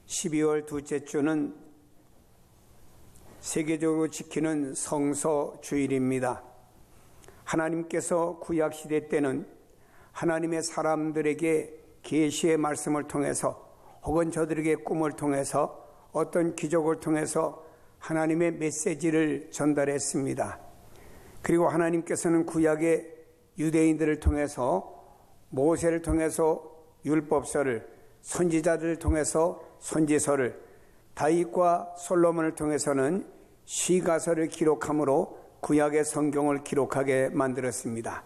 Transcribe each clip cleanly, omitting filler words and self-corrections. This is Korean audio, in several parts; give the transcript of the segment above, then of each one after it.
12월 둘째 주는 세계적으로 지키는 성서 주일입니다. 하나님께서 구약시대 때는 하나님의 사람들에게 계시의 말씀을 통해서 혹은 저들에게 꿈을 통해서 어떤 기적을 통해서 하나님의 메시지를 전달했습니다. 그리고 하나님께서는 구약의 유대인들을 통해서 모세를 통해서 율법서를, 선지자들을 통해서 선지서를, 다윗과 솔로몬을 통해서는 시가서를 기록함으로 구약의 성경을 기록하게 만들었습니다.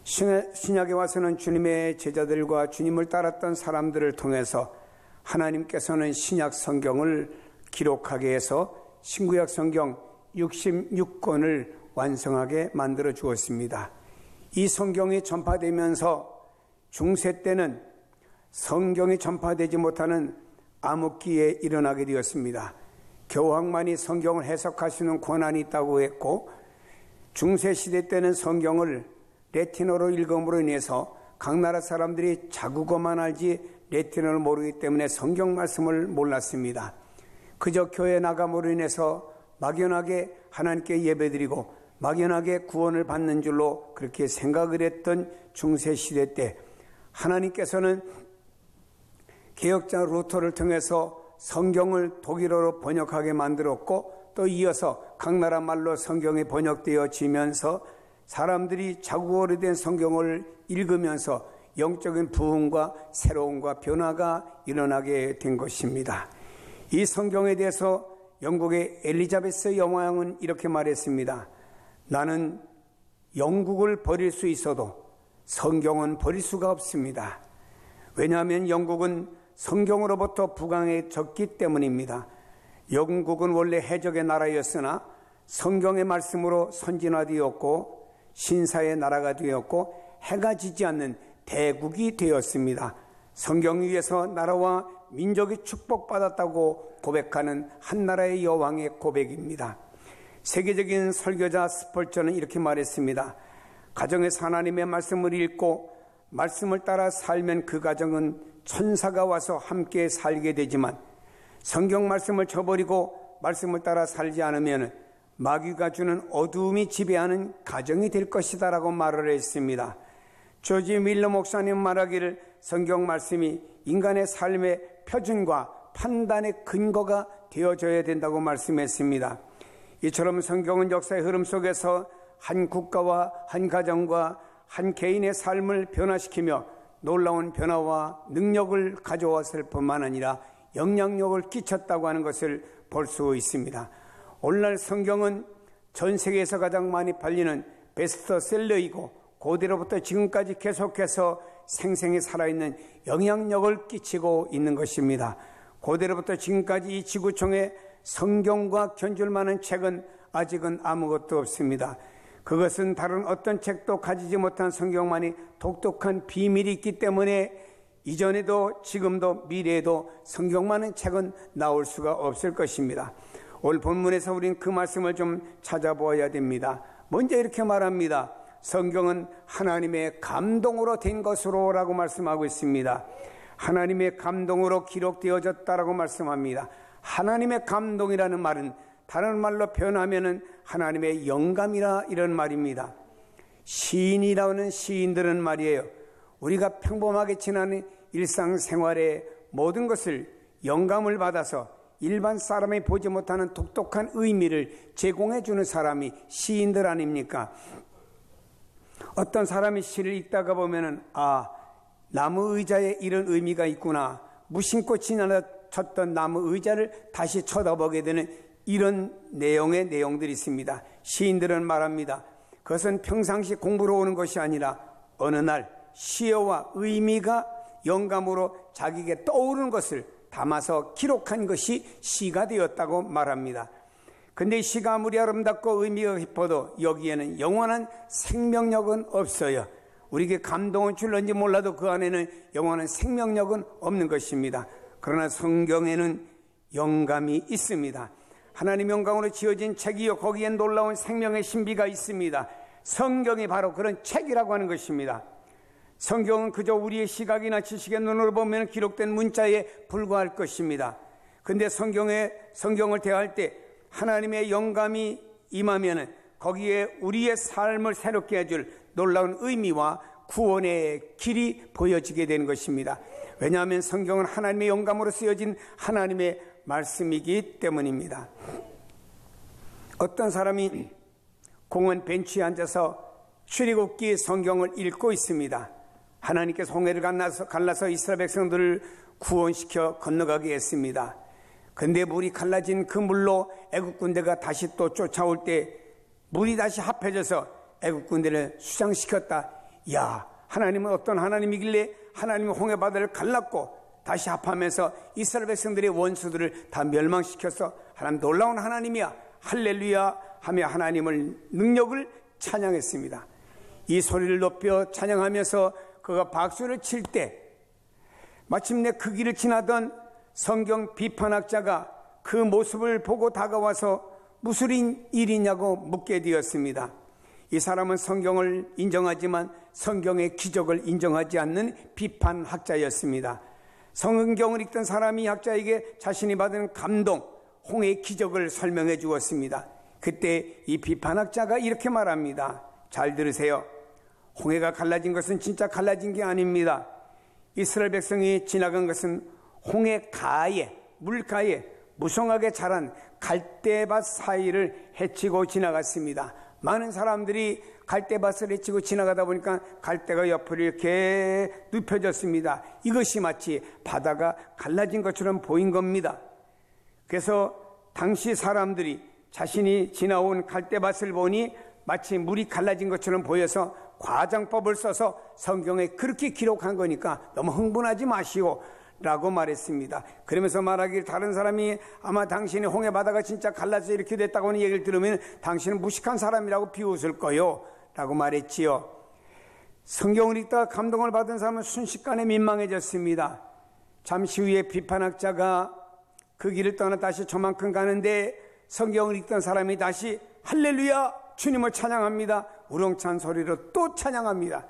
신약에 와서는 주님의 제자들과 주님을 따랐던 사람들을 통해서 하나님께서는 신약 성경을 기록하게 해서 신구약 성경 66권을 완성하게 만들어 주었습니다. 이 성경이 전파되면서 중세 때는 성경이 전파되지 못하는 암흑기에 일어나게 되었습니다. 교황만이 성경을 해석하시는 권한이 있다고 했고, 중세 시대 때는 성경을 라틴어로 읽음으로 인해서 각 나라 사람들이 자국어만 알지 라틴어를 모르기 때문에 성경 말씀을 몰랐습니다. 그저 교회 나감으로 인해서 막연하게 하나님께 예배드리고 막연하게 구원을 받는 줄로 그렇게 생각을 했던 중세 시대 때 하나님께서는 개혁자 루터를 통해서 성경을 독일어로 번역하게 만들었고, 또 이어서 각 나라 말로 성경이 번역되어지면서 사람들이 자국어로 된 성경을 읽으면서 영적인 부흥과 새로움과 변화가 일어나게 된 것입니다. 이 성경에 대해서 영국의 엘리자베스 여왕은 이렇게 말했습니다. 나는 영국을 버릴 수 있어도 성경은 버릴 수가 없습니다. 왜냐하면 영국은 성경으로부터 부강해졌기 때문입니다. 영국은 원래 해적의 나라였으나 성경의 말씀으로 선진화되었고 신사의 나라가 되었고 해가 지지 않는 대국이 되었습니다. 성경 위에서 나라와 민족이 축복받았다고 고백하는 한 나라의 여왕의 고백입니다. 세계적인 설교자 스펄전은 이렇게 말했습니다. 가정에서 하나님의 말씀을 읽고 말씀을 따라 살면 그 가정은 천사가 와서 함께 살게 되지만 성경 말씀을 저버리고 말씀을 따라 살지 않으면 마귀가 주는 어두움이 지배하는 가정이 될 것이다 라고 말을 했습니다. 조지 밀러 목사님 말하기를 성경 말씀이 인간의 삶의 표준과 판단의 근거가 되어져야 된다고 말씀했습니다. 이처럼 성경은 역사의 흐름 속에서 한 국가와 한 가정과 한 개인의 삶을 변화시키며 놀라운 변화와 능력을 가져왔을 뿐만 아니라 영향력을 끼쳤다고 하는 것을 볼 수 있습니다. 오늘날 성경은 전 세계에서 가장 많이 팔리는 베스트셀러이고 고대로부터 지금까지 계속해서 생생히 살아있는 영향력을 끼치고 있는 것입니다. 고대로부터 지금까지 이 지구촌에 성경과 견줄 만한 책은 아직은 아무것도 없습니다. 그것은 다른 어떤 책도 가지지 못한 성경만이 독특한 비밀이 있기 때문에 이전에도 지금도 미래에도 성경만한 책은 나올 수가 없을 것입니다. 오늘 본문에서 우리는 그 말씀을 좀 찾아보아야 됩니다. 먼저 이렇게 말합니다. 성경은 하나님의 감동으로 된 것으로 라고 말씀하고 있습니다. 하나님의 감동으로 기록되어졌다라고 말씀합니다. 하나님의 감동이라는 말은 다른 말로 표현하면은 하나님의 영감이라 이런 말입니다. 시인이라는 시인들은 말이에요. 우리가 평범하게 지나는 일상생활의 모든 것을 영감을 받아서 일반 사람이 보지 못하는 독특한 의미를 제공해 주는 사람이 시인들 아닙니까? 어떤 사람이 시를 읽다가 보면은 나무 의자에 이런 의미가 있구나. 무심코 지나쳤던 나무 의자를 다시 쳐다보게 되는 이런 내용의 내용들이 있습니다. 시인들은 말합니다. 그것은 평상시 공부로 오는 것이 아니라 어느 날 시어와 의미가 영감으로 자기에게 떠오르는 것을 담아서 기록한 것이 시가 되었다고 말합니다. 근데 시가 아무리 아름답고 의미가 깊어도 여기에는 영원한 생명력은 없어요. 우리에게 감동을 줄는지 몰라도 그 안에는 영원한 생명력은 없는 것입니다. 그러나 성경에는 영감이 있습니다. 하나님 영감으로 지어진 책이요, 거기엔 놀라운 생명의 신비가 있습니다. 성경이 바로 그런 책이라고 하는 것입니다. 성경은 그저 우리의 시각이나 지식의 눈으로 보면 기록된 문자에 불과할 것입니다. 근데 성경을 대할 때 하나님의 영감이 임하면은 거기에 우리의 삶을 새롭게 해줄 놀라운 의미와 구원의 길이 보여지게 되는 것입니다. 왜냐하면 성경은 하나님의 영감으로 쓰여진 하나님의 말씀이기 때문입니다. 어떤 사람이 공원 벤치에 앉아서 출애굽기 성경을 읽고 있습니다. 하나님께서 홍해를 갈라서 이스라엘 백성들을 구원시켜 건너가게 했습니다. 근데 물이 갈라진 그 물로 애국 군대가 다시 또 쫓아올 때 물이 다시 합해져서 애국 군대를 수장시켰다. 야, 하나님은 어떤 하나님이길래 하나님이 홍해 바다를 갈랐고 다시 합하면서 이스라엘 백성들의 원수들을 다 멸망시켜서 하나님 놀라운 하나님이야, 할렐루야 하며 하나님을 능력을 찬양했습니다. 이 소리를 높여 찬양하면서 그가 박수를 칠 때 마침내 그 길을 지나던 성경 비판학자가 그 모습을 보고 다가와서 무슨 일이냐고 묻게 되었습니다. 이 사람은 성경을 인정하지만 성경의 기적을 인정하지 않는 비판학자였습니다. 성경을 읽던 사람이 학자에게 자신이 받은 감동, 홍해의 기적을 설명해 주었습니다. 그때 이 비판학자가 이렇게 말합니다. 잘 들으세요. 홍해가 갈라진 것은 진짜 갈라진 게 아닙니다. 이스라엘 백성이 지나간 것은 홍해 가에, 물가에 무성하게 자란 갈대밭 사이를 헤치고 지나갔습니다. 많은 사람들이 갈대밭을 헤치고 지나가다 보니까 갈대가 옆으로 이렇게 눕혀졌습니다. 이것이 마치 바다가 갈라진 것처럼 보인 겁니다. 그래서 당시 사람들이 자신이 지나온 갈대밭을 보니 마치 물이 갈라진 것처럼 보여서 과장법을 써서 성경에 그렇게 기록한 거니까 너무 흥분하지 마시오 라고 말했습니다. 그러면서 말하길 다른 사람이 아마 당신이 홍해 바다가 진짜 갈라져 이렇게 됐다고 하는 얘기를 들으면 당신은 무식한 사람이라고 비웃을 거요 라고 말했지요. 성경을 읽다가 감동을 받은 사람은 순식간에 민망해졌습니다. 잠시 후에 비판학자가 그 길을 떠나 다시 저만큼 가는데 성경을 읽던 사람이 다시 할렐루야 주님을 찬양합니다. 우렁찬 소리로 또 찬양합니다.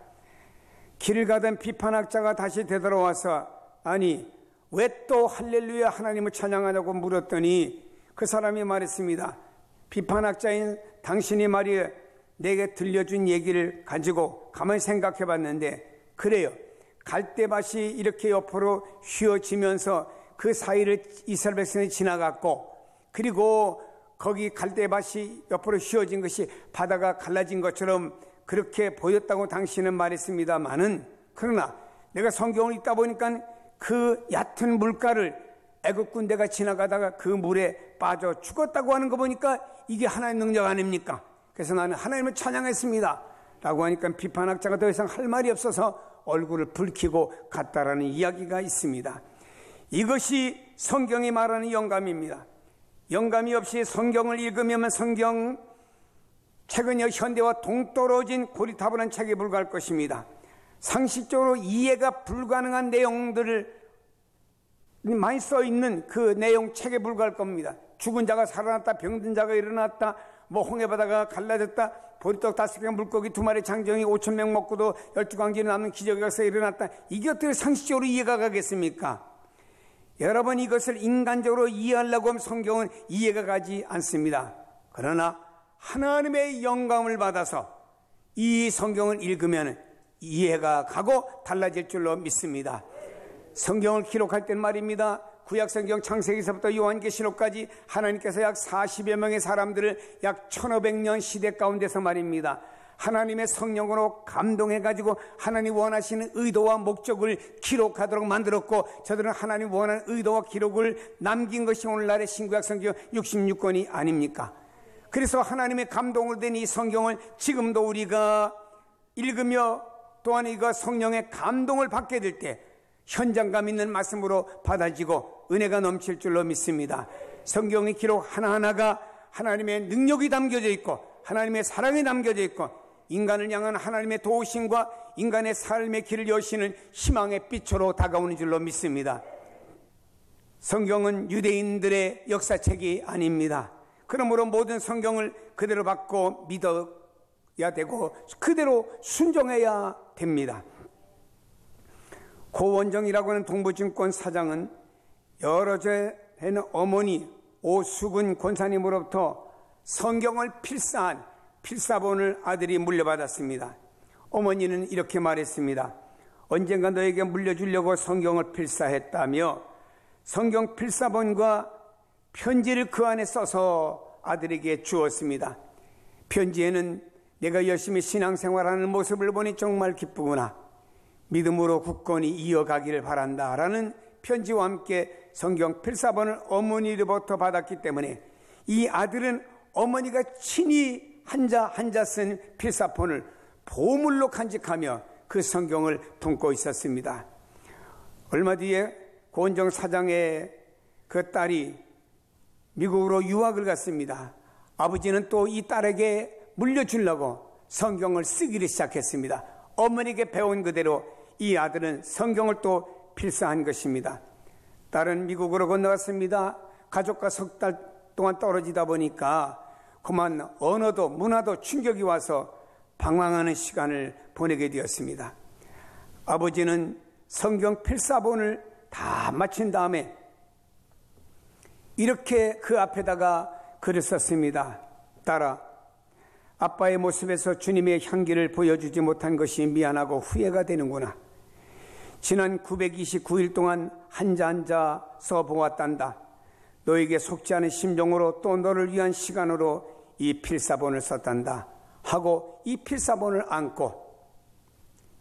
길을 가던 비판학자가 다시 되돌아와서 아니 왜 또 할렐루야 하나님을 찬양하냐고 물었더니 그 사람이 말했습니다. 비판학자인 당신이 말이에요. 내게 들려준 얘기를 가지고 가만히 생각해 봤는데 그래요. 갈대밭이 이렇게 옆으로 휘어지면서 그 사이를 이스라엘 백성이 지나갔고 그리고 거기 갈대밭이 옆으로 휘어진 것이 바다가 갈라진 것처럼 그렇게 보였다고 당신은 말했습니다마는 그러나 내가 성경을 읽다 보니까 그 얕은 물가를 애국 군대가 지나가다가 그 물에 빠져 죽었다고 하는 거 보니까 이게 하나님의 능력 아닙니까? 그래서 나는 하나님을 찬양했습니다 라고 하니까 비판학자가 더 이상 할 말이 없어서 얼굴을 붉히고 갔다라는 이야기가 있습니다. 이것이 성경이 말하는 영감입니다. 영감이 없이 성경을 읽으면 성경 책은 현대와 동떨어진 고리타분한 책에 불과할 것입니다. 상식적으로 이해가 불가능한 내용들을 많이 써있는 그 내용 책에 불과할 겁니다. 죽은 자가 살아났다, 병든 자가 일어났다, 홍해바다가 갈라졌다, 보리떡 5개 물고기 2마리 장정이 5,000명 먹고도 12광진이 남는 기적이 가서 일어났다. 이게 어떻게 상식적으로 이해가 가겠습니까? 여러분 이것을 인간적으로 이해하려고 하면 성경은 이해가 가지 않습니다. 그러나 하나님의 영감을 받아서 이 성경을 읽으면 이해가 가고 달라질 줄로 믿습니다. 성경을 기록할 땐 말입니다. 구약성경 창세기서부터 요한계시록까지 하나님께서 약 40여 명의 사람들을 약 1500년 시대 가운데서 말입니다. 하나님의 성령으로 감동해가지고 하나님 원하시는 의도와 목적을 기록하도록 만들었고 저들은 하나님 원하는 의도와 기록을 남긴 것이 오늘날의 신구약 성경 66권이 아닙니까? 그래서 하나님의 감동으로 된 이 성경을 지금도 우리가 읽으며 또한 이거 성령의 감동을 받게 될 때 현장감 있는 말씀으로 받아지고 은혜가 넘칠 줄로 믿습니다. 성경의 기록 하나하나가 하나님의 능력이 담겨져 있고 하나님의 사랑이 담겨져 있고 인간을 향한 하나님의 도우심과 인간의 삶의 길을 여시는 희망의 빛으로 다가오는 줄로 믿습니다. 성경은 유대인들의 역사책이 아닙니다. 그러므로 모든 성경을 그대로 받고 믿어야 되고 그대로 순종해야 됩니다. 고원정이라고 하는 동부증권 사장은 여러 제에는 어머니 오수근 권사님으로부터 성경을 필사한 필사본을 아들이 물려받았습니다. 어머니는 이렇게 말했습니다. 언젠가 너에게 물려주려고 성경을 필사했다며 성경 필사본과 편지를 그 안에 써서 아들에게 주었습니다. 편지에는 내가 열심히 신앙생활하는 모습을 보니 정말 기쁘구나. 믿음으로 굳건히 이어가기를 바란다 라는 편지와 함께 성경 필사본을 어머니로부터 받았기 때문에 이 아들은 어머니가 친히 한자 쓴 필사본을 보물로 간직하며 그 성경을 품고 있었습니다. 얼마 뒤에 고원정 사장의 그 딸이 미국으로 유학을 갔습니다. 아버지는 또 이 딸에게 물려주려고 성경을 쓰기를 시작했습니다. 어머니에게 배운 그대로 이 아들은 성경을 또 필사한 것입니다. 딸은 미국으로 건너갔습니다. 가족과 석 달 동안 떨어지다 보니까 그만 언어도 문화도 충격이 와서 방황하는 시간을 보내게 되었습니다. 아버지는 성경 필사본을 다 마친 다음에 이렇게 그 앞에다가 글을 썼습니다. 딸아, 아빠의 모습에서 주님의 향기를 보여주지 못한 것이 미안하고 후회가 되는구나. 지난 929일 동안 한자 써보았단다. 너에게 속지 않은 심정으로 또 너를 위한 시간으로 이 필사본을 썼단다 하고 이 필사본을 안고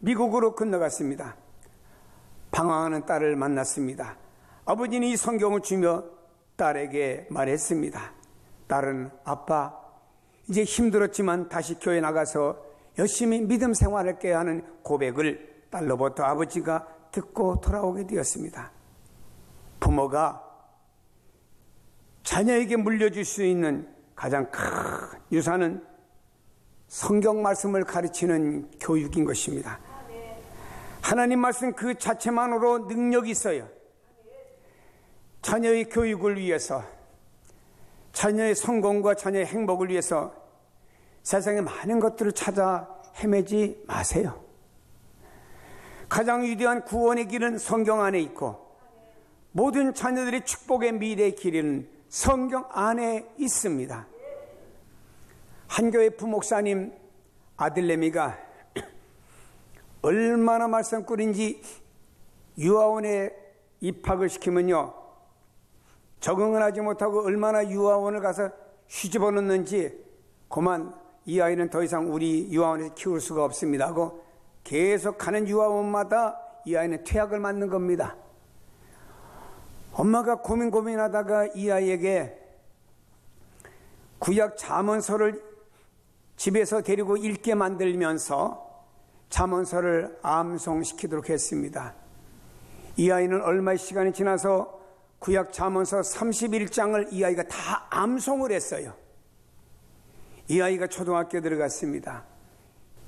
미국으로 건너갔습니다. 방황하는 딸을 만났습니다. 아버지는 이 성경을 주며 딸에게 말했습니다. 딸은 아빠, 이제 힘들었지만 다시 교회 나가서 열심히 믿음 생활할게 하는 고백을 딸로부터 아버지가 듣고 돌아오게 되었습니다. 부모가 자녀에게 물려줄 수 있는 가장 큰 유산은 성경 말씀을 가르치는 교육인 것입니다. 하나님 말씀 그 자체만으로 능력이 있어요. 자녀의 교육을 위해서, 자녀의 성공과 자녀의 행복을 위해서 세상에 많은 것들을 찾아 헤매지 마세요. 가장 위대한 구원의 길은 성경 안에 있고 모든 자녀들의 축복의 미래의 길은 성경 안에 있습니다. 한 교회 부목사님 아들내미가 얼마나 말썽꾼인지 유아원에 입학을 시키면요, 적응을 하지 못하고 얼마나 유아원을 가서 휘집어 놓는지 그만 이 아이는 더 이상 우리 유아원에서 키울 수가 없습니다 하고 계속 가는 유아원마다 이 아이는 퇴학을 맞는 겁니다. 엄마가 고민하다가 이 아이에게 구약 잠언서를 집에서 데리고 읽게 만들면서 잠언서를 암송시키도록 했습니다. 이 아이는 얼마의 시간이 지나서 구약 잠언서 31장을 이 아이가 다 암송을 했어요. 이 아이가 초등학교 들어갔습니다.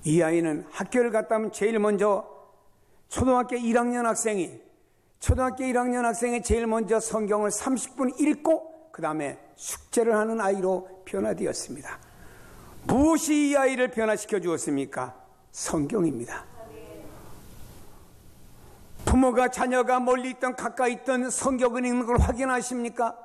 이 아이는 학교를 갔다 하면 제일 먼저 초등학교 1학년 학생이 제일 먼저 성경을 30분 읽고 그 다음에 숙제를 하는 아이로 변화되었습니다. 무엇이 이 아이를 변화시켜 주었습니까? 성경입니다. 부모가 자녀가 멀리 있던 가까이 있던 성경을 읽는 걸 확인하십니까?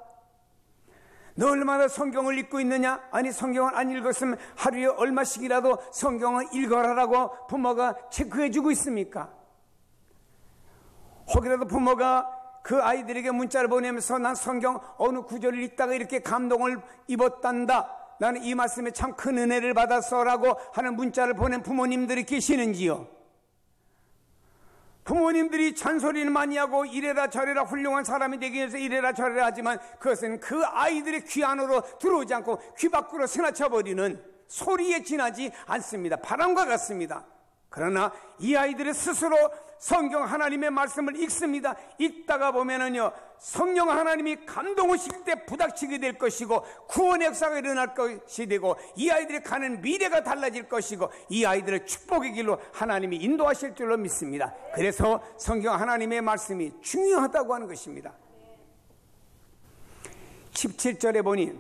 너 얼마나 성경을 읽고 있느냐? 아니, 성경을 안 읽었으면 하루에 얼마씩이라도 성경을 읽어라라고 부모가 체크해 주고 있습니까? 혹이라도 부모가 그 아이들에게 문자를 보내면서 난 성경 어느 구절을 읽다가 이렇게 감동을 입었단다, 나는 이 말씀에 참 큰 은혜를 받았어라고 하는 문자를 보낸 부모님들이 계시는지요? 부모님들이 잔소리는 많이 하고 이래라 저래라 훌륭한 사람이 되기 위해서 이래라 저래라 하지만 그것은 그 아이들의 귀 안으로 들어오지 않고 귀 밖으로 스나쳐버리는 소리에 지나지 않습니다. 바람과 같습니다. 그러나 이 아이들은 스스로 성경 하나님의 말씀을 읽습니다. 읽다가 보면은요, 성령 하나님이 감동하실 때 부닥치게 될 것이고 구원의 역사가 일어날 것이 되고 이 아이들이 가는 미래가 달라질 것이고 이 아이들의 축복의 길로 하나님이 인도하실 줄로 믿습니다. 그래서 성경 하나님의 말씀이 중요하다고 하는 것입니다. 17절에 보니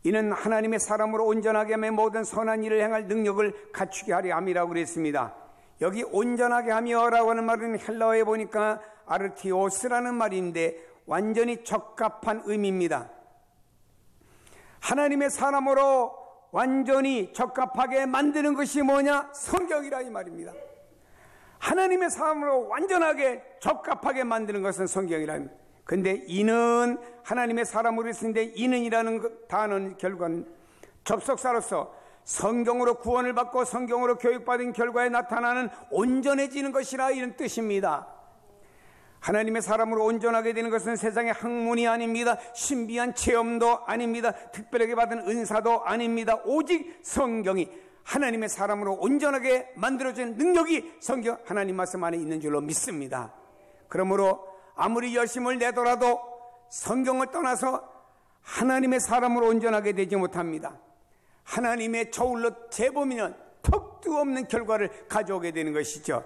이는 하나님의 사람으로 온전하게 하며 모든 선한 일을 행할 능력을 갖추게 하려 함이라고 그랬습니다. 여기 온전하게 하며라고 하는 말은 헬라어에 보니까 아르티오스라는 말인데 완전히 적합한 의미입니다. 하나님의 사람으로 완전히 적합하게 만드는 것이 뭐냐? 성경이라 이 말입니다. 하나님의 사람으로 완전하게 적합하게 만드는 것은 성경이라. 근데 이는 하나님의 사람으로 했는데 이는이라는 단어는 결과는 접속사로서 성경으로 구원을 받고 성경으로 교육받은 결과에 나타나는 온전해지는 것이라 이런 뜻입니다. 하나님의 사람으로 온전하게 되는 것은 세상의 학문이 아닙니다. 신비한 체험도 아닙니다. 특별하게 받은 은사도 아닙니다. 오직 성경이 하나님의 사람으로 온전하게 만들어주는 능력이 성경 하나님 말씀 안에 있는 줄로 믿습니다. 그러므로 아무리 열심을 내더라도 성경을 떠나서 하나님의 사람으로 온전하게 되지 못합니다. 하나님의 저울로 재보면 턱도 없는 결과를 가져오게 되는 것이죠.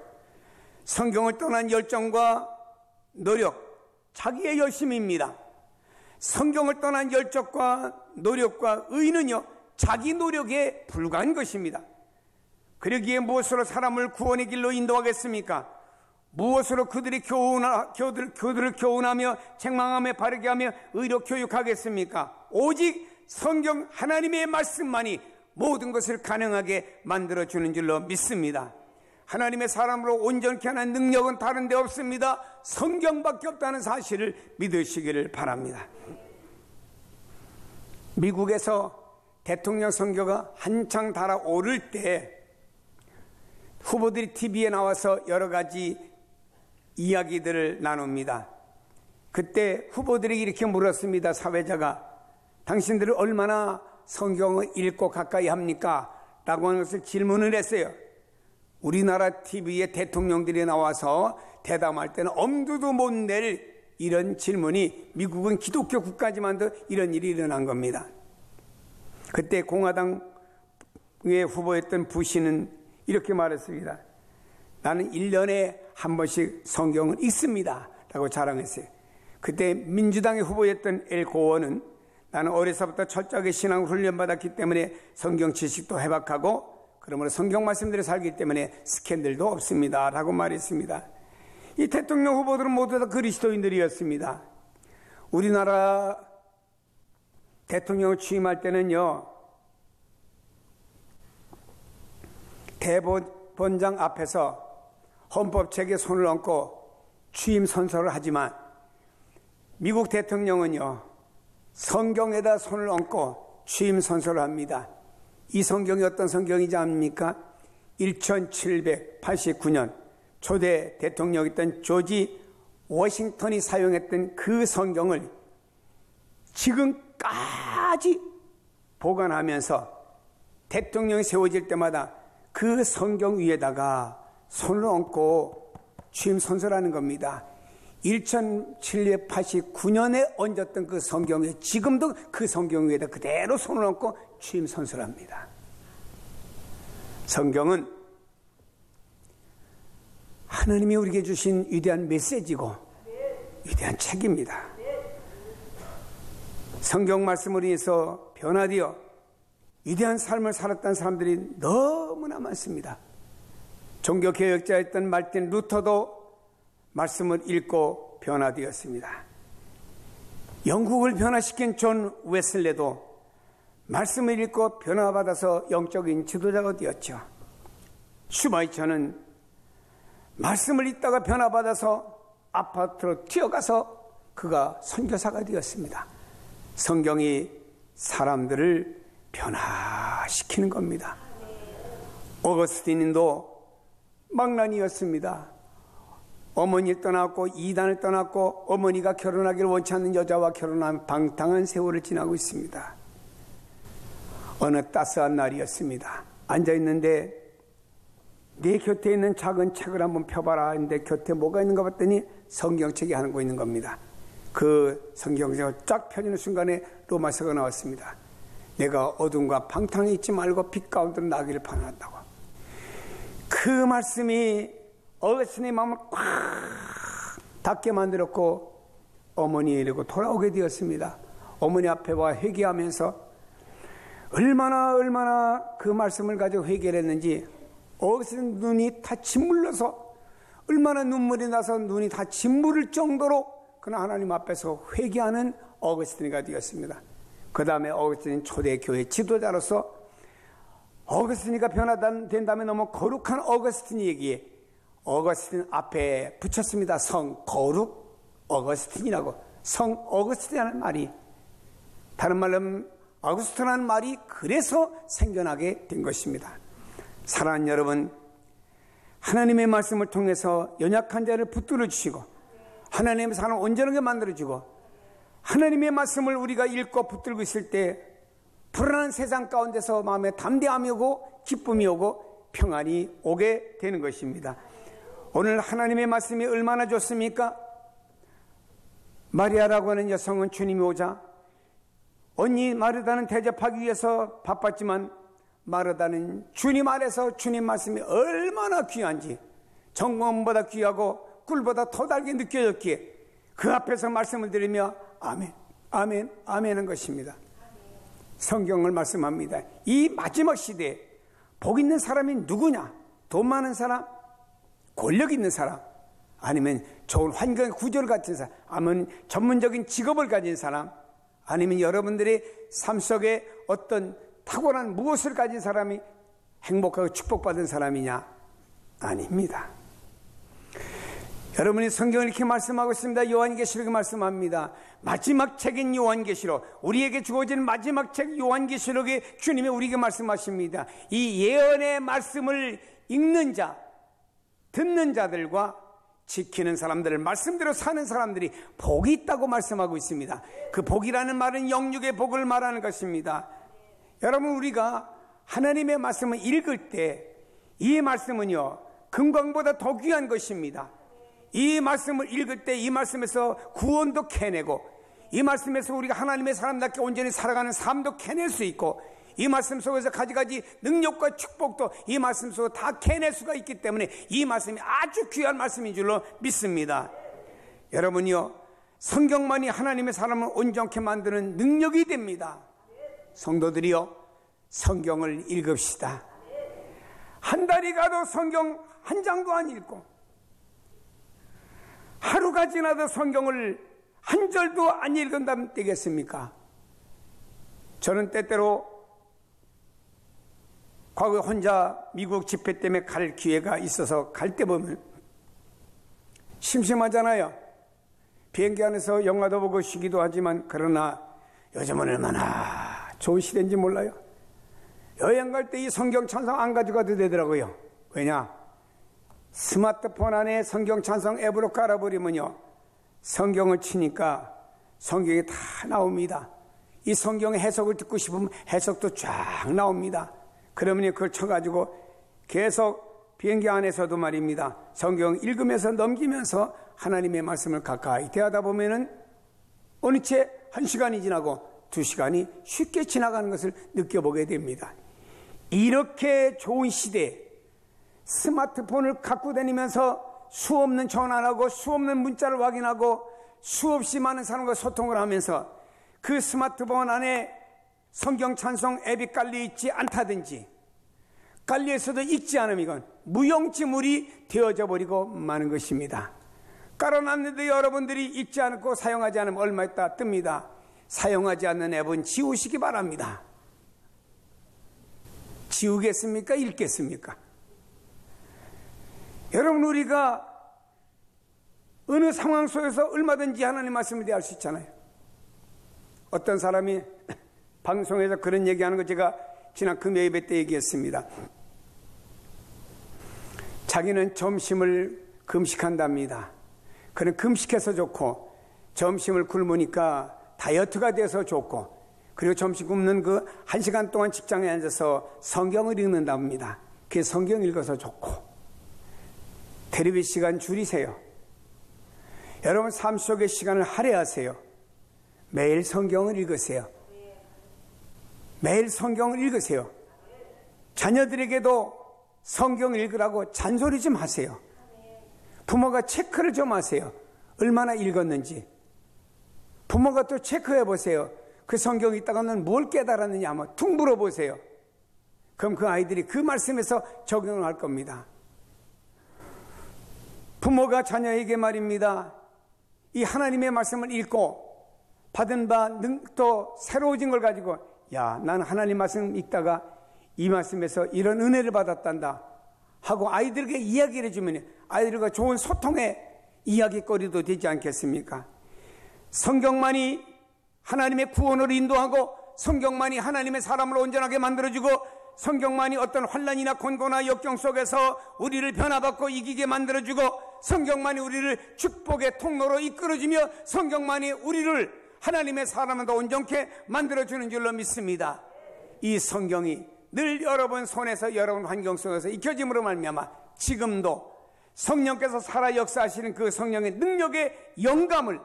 성경을 떠난 열정과 노력, 자기의 열심입니다. 성경을 떠난 열정과 노력과 의는요, 자기 노력에 불과한 것입니다. 그러기에 무엇으로 사람을 구원의 길로 인도하겠습니까? 무엇으로 그들을 교훈하며 책망하며 바르게 하며 의로 교육하겠습니까? 오직 성경 하나님의 말씀만이 모든 것을 가능하게 만들어주는 줄로 믿습니다. 하나님의 사람으로 온전케 하는 능력은 다른 데 없습니다. 성경밖에 없다는 사실을 믿으시기를 바랍니다. 미국에서 대통령 선거가 한창 달아오를 때 후보들이 TV에 나와서 여러 가지 이야기들을 나눕니다. 그때 후보들이 이렇게 물었습니다. 사회자가 당신들은 얼마나 성경을 읽고 가까이 합니까? 라고 하는 것을 질문을 했어요. 우리나라 TV에 대통령들이 나와서 대담할 때는 엄두도 못 낼 이런 질문이 미국은 기독교 국가지만도 이런 일이 일어난 겁니다. 그때 공화당의 후보였던 부시는 이렇게 말했습니다. 나는 1년에 한 번씩 성경을 읽습니다 라고 자랑했어요. 그때 민주당의 후보였던 엘 고어는 나는 어려서부터 철저하게 신앙을 훈련받았기 때문에 성경 지식도 해박하고 그러므로 성경 말씀대로 살기 때문에 스캔들도 없습니다 라고 말했습니다. 이 대통령 후보들은 모두 다 그리스도인들이었습니다. 우리나라 대통령을 취임할 때는요, 대법원장 앞에서 헌법책에 손을 얹고 취임 선서를 하지만 미국 대통령은요, 성경에다 손을 얹고 취임 선서를 합니다. 이 성경이 어떤 성경이지 않습니까? 1789년 초대 대통령이었던 조지 워싱턴이 사용했던 그 성경을 지금까지 보관하면서 대통령이 세워질 때마다 그 성경 위에다가 손을 얹고 취임 선서를 하는 겁니다. 1789년에 얹었던 그 성경에 지금도 그 성경 위에다 그대로 손을 얹고 취임 선서를 합니다. 성경은 하나님이 우리에게 주신 위대한 메시지고 위대한 책입니다. 성경 말씀으로 인해서 변화되어 위대한 삶을 살았던 사람들이 너무나 많습니다. 종교개혁자였던 말틴 루터도 말씀을 읽고 변화되었습니다. 영국을 변화시킨 존 웨슬레도 말씀을 읽고 변화받아서 영적인 지도자가 되었죠. 슈마이처는 말씀을 읽다가 변화받아서 아파트로 뛰어가서 그가 선교사가 되었습니다. 성경이 사람들을 변화시키는 겁니다. 오거스틴도 망난이었습니다. 어머니를 떠났고 이단을 떠났고 어머니가 결혼하기를 원치 않는 여자와 결혼한 방탕한 세월을 지나고 있습니다. 어느 따스한 날이었습니다. 앉아있는데 내 곁에 있는 작은 책을 한번 펴봐라 했는데 곁에 뭐가 있는가 봤더니 성경책이 하나 있는 겁니다. 그 성경책을 쫙 펴지는 순간에 로마서가 나왔습니다. 내가 어둠과 방탕에 있지 말고 빛 가운데로 나기를 바란다고. 그 말씀이 어르신의 마음을 꽉 닫게 만들었고 어머니에게 돌아오게 되었습니다. 어머니 앞에 와 회개하면서 얼마나 그 말씀을 가지고 회개를 했는지 어거스틴 눈이 다 짓물러서 얼마나 눈물이 나서 눈이 다 짓무를 정도로 그러나 하나님 앞에서 회개하는 어거스틴이가 되었습니다. 그 다음에 어거스틴은 초대교회 지도자로서 어거스틴이가 변화된 다음에 너무 거룩한 어거스틴이기에 어거스틴 앞에 붙였습니다. 성 거룩 어거스틴이라고. 성 어거스틴이라는 말이, 다른 말로 어거스틴이라는 말이 그래서 생겨나게 된 것입니다. 사랑하는 여러분, 하나님의 말씀을 통해서 연약한 자를 붙들어 주시고 하나님의 사람을 온전하게 만들어 주고 하나님의 말씀을 우리가 읽고 붙들고 있을 때 불안한 세상 가운데서 마음에 담대함이 오고 기쁨이 오고 평안이 오게 되는 것입니다. 오늘 하나님의 말씀이 얼마나 좋습니까? 마리아라고 하는 여성은 주님이 오자 언니 마르다는 대접하기 위해서 바빴지만 마르다는 주님 안에서 주님 말씀이 얼마나 귀한지, 정금보다 귀하고 꿀보다 더 달게 느껴졌기에 그 앞에서 말씀을 드리며 아멘, 아멘, 아멘 한 것입니다. 성경을 말씀합니다. 이 마지막 시대에 복 있는 사람이 누구냐? 돈 많은 사람, 권력 있는 사람, 아니면 좋은 환경의 구조를 가진 사람, 아니면 전문적인 직업을 가진 사람, 아니면 여러분들의 삶 속에 어떤 탁월한 무엇을 가진 사람이 행복하고 축복받은 사람이냐? 아닙니다. 여러분이 성경을 이렇게 말씀하고 있습니다. 요한계시록에 말씀합니다. 마지막 책인 요한계시록, 우리에게 주어진 마지막 책 요한계시록에 주님이 우리에게 말씀하십니다. 이 예언의 말씀을 읽는 자, 듣는 자들과 지키는 사람들을 말씀대로 사는 사람들이 복이 있다고 말씀하고 있습니다. 그 복이라는 말은 영육의 복을 말하는 것입니다. 여러분, 우리가 하나님의 말씀을 읽을 때 이 말씀은요 금광보다 더 귀한 것입니다. 이 말씀을 읽을 때 이 말씀에서 구원도 캐내고 이 말씀에서 우리가 하나님의 사람답게 온전히 살아가는 삶도 캐낼 수 있고 이 말씀 속에서 가지가지 능력과 축복도 이 말씀 속에서 다 캐낼 수가 있기 때문에 이 말씀이 아주 귀한 말씀인 줄로 믿습니다. 여러분이요, 성경만이 하나님의 사람을 온전케 만드는 능력이 됩니다. 성도들이요, 성경을 읽읍시다. 한 달이 가도 성경 한 장도 안 읽고 하루가 지나도 성경을 한 절도 안 읽은다면 되겠습니까? 저는 때때로 과거에 혼자 미국 집회 때문에 갈 기회가 있어서 갈 때 보면 심심하잖아요. 비행기 안에서 영화도 보고 쉬기도 하지만 그러나 요즘은 얼마나 좋은 시대인지 몰라요. 여행 갈 때 이 성경 찬송 안 가져가도 되더라고요. 왜냐? 스마트폰 안에 성경 찬송 앱으로 깔아버리면요 성경을 치니까 성경이 다 나옵니다. 이 성경의 해석을 듣고 싶으면 해석도 쫙 나옵니다. 그러면 그걸 쳐가지고 계속 비행기 안에서도 말입니다. 성경 읽으면서 넘기면서 하나님의 말씀을 가까이 대하다 보면은 어느 채 1시간이 지나고 2시간이 쉽게 지나가는 것을 느껴보게 됩니다. 이렇게 좋은 시대에 스마트폰을 갖고 다니면서 수없는 전화하고 수없는 문자를 확인하고 수없이 많은 사람과 소통을 하면서 그 스마트폰 안에 성경 찬송 앱이 깔려있지 않다든지 깔려있어도 읽지 않으면 이건 무용지물이 되어져 버리고 마는 것입니다. 깔아놨는데 여러분들이 읽지 않고 사용하지 않으면 얼마 있다 뜹니다. 사용하지 않는 앱은 지우시기 바랍니다. 지우겠습니까? 읽겠습니까? 여러분, 우리가 어느 상황 속에서 얼마든지 하나님 말씀을 대할 수 있잖아요. 어떤 사람이 방송에서 그런 얘기하는 거 제가 지난 금요 예배 때 얘기했습니다. 자기는 점심을 금식한답니다. 그는 금식해서 좋고 점심을 굶으니까 다이어트가 돼서 좋고 그리고 점심 굶는 그 1시간 동안 직장에 앉아서 성경을 읽는답니다. 그게 성경 읽어서 좋고 텔레비 시간 줄이세요. 여러분 삶 속의 시간을 할애하세요. 매일 성경을 읽으세요. 매일 성경을 읽으세요. 자녀들에게도 성경 읽으라고 잔소리 좀 하세요. 부모가 체크를 좀 하세요. 얼마나 읽었는지. 부모가 또 체크해 보세요. 그 성경 읽다가는 뭘 깨달았느냐 한번 퉁 물어보세요. 그럼 그 아이들이 그 말씀에서 적용을 할 겁니다. 부모가 자녀에게 말입니다. 이 하나님의 말씀을 읽고 받은 바 또 새로워진 걸 가지고, 야, 나는 하나님 말씀 읽다가 이 말씀에서 이런 은혜를 받았단다 하고 아이들에게 이야기를 해주면 아이들과 좋은 소통의 이야기거리도 되지 않겠습니까? 성경만이 하나님의 구원을 인도하고, 성경만이 하나님의 사람을 온전하게 만들어주고, 성경만이 어떤 환난이나 곤고나 역경 속에서 우리를 변화받고 이기게 만들어주고, 성경만이 우리를 축복의 통로로 이끌어주며, 성경만이 우리를 하나님의 사람을 더 온전케 만들어주는 줄로 믿습니다. 이 성경이 늘 여러분 손에서, 여러분 환경 속에서 익혀짐으로 말미암아 지금도 성령께서 살아 역사하시는 그 성령의 능력의 영감을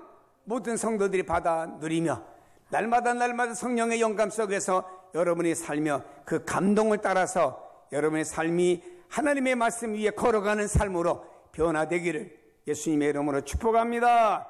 모든 성도들이 받아 누리며, 날마다 성령의 영감 속에서 여러분이 살며 그 감동을 따라서 여러분의 삶이 하나님의 말씀 위에 걸어가는 삶으로 변화되기를 예수님의 이름으로 축복합니다.